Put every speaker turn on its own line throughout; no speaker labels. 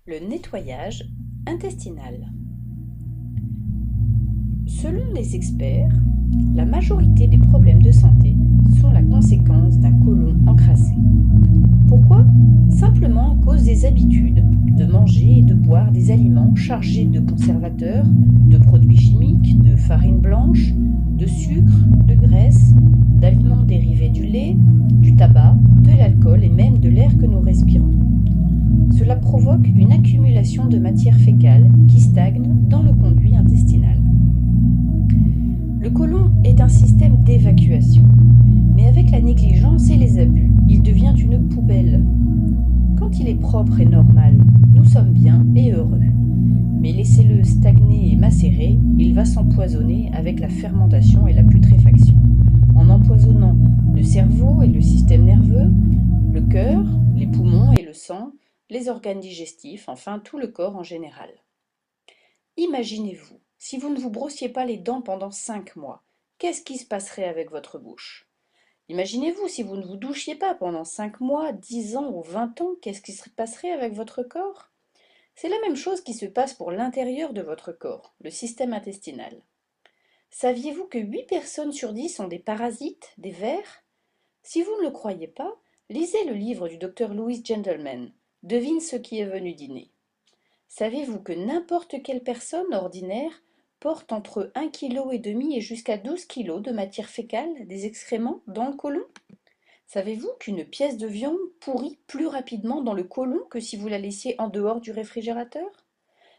Le nettoyage intestinal. Selon les experts, la majorité des problèmes de santé sont la conséquence d'un côlon encrassé. Pourquoi? Simplement à cause des habitudes de manger et de boire des aliments chargés de conservateurs, de produits chimiques, de farine blanche, de sucre, de graisse, d'aliments dérivés du lait, du tabac, de l'alcool et même de l'air que nous respirons. Cela provoque une accumulation de matière fécale qui stagne dans le conduit intestinal. Le côlon est un système d'évacuation, mais avec la négligence et les abus, il devient une poubelle. Quand il est propre et normal, nous sommes bien et heureux. Mais laissez-le stagner et macérer, il va s'empoisonner avec la fermentation et la putréfaction, en empoisonnant le cerveau et le système nerveux, le cœur, les poumons et le sang, les organes digestifs, enfin tout le corps en général. Imaginez-vous, si vous ne vous brossiez pas les dents pendant 5 mois, qu'est-ce qui se passerait avec votre bouche? Imaginez-vous, si vous ne vous douchiez pas pendant 5 mois, 10 ans ou 20 ans, qu'est-ce qui se passerait avec votre corps? C'est la même chose qui se passe pour l'intérieur de votre corps, le système intestinal. Saviez-vous que 8 personnes sur 10 ont des parasites, des vers? Si vous ne le croyez pas, lisez le livre du docteur Louis Gentleman. Devine ce qui est venu dîner. Savez-vous que n'importe quelle personne ordinaire porte entre 1,5 kg et jusqu'à 12 kg de matière fécale, des excréments, dans le côlon? Savez-vous qu'une pièce de viande pourrit plus rapidement dans le côlon que si vous la laissiez en dehors du réfrigérateur?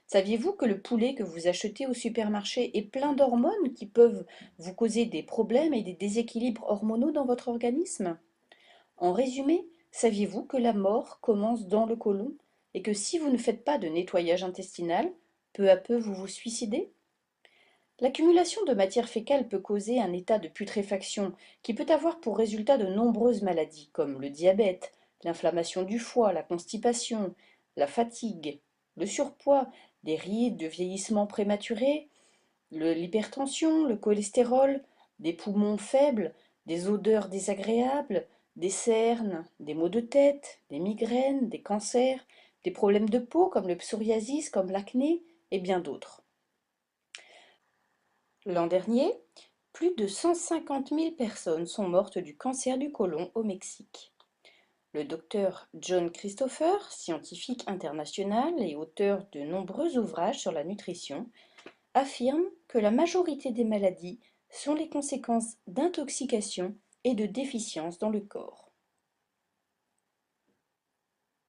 Saviez-vous que le poulet que vous achetez au supermarché est plein d'hormones qui peuvent vous causer des problèmes et des déséquilibres hormonaux dans votre organisme? En résumé, saviez-vous que la mort commence dans le côlon et que si vous ne faites pas de nettoyage intestinal, peu à peu vous vous suicidez? L'accumulation de matière fécale peut causer un état de putréfaction qui peut avoir pour résultat de nombreuses maladies comme le diabète, l'inflammation du foie, la constipation, la fatigue, le surpoids, des rides de vieillissement prématuré, l'hypertension, le cholestérol, des poumons faibles, des odeurs désagréables, des cernes, des maux de tête, des migraines, des cancers, des problèmes de peau comme le psoriasis, comme l'acné et bien d'autres. L'an dernier, plus de 150 000 personnes sont mortes du cancer du côlon au Mexique. Le docteur John Christopher, scientifique international et auteur de nombreux ouvrages sur la nutrition, affirme que la majorité des maladies sont les conséquences d'intoxication et de déficiences dans le corps.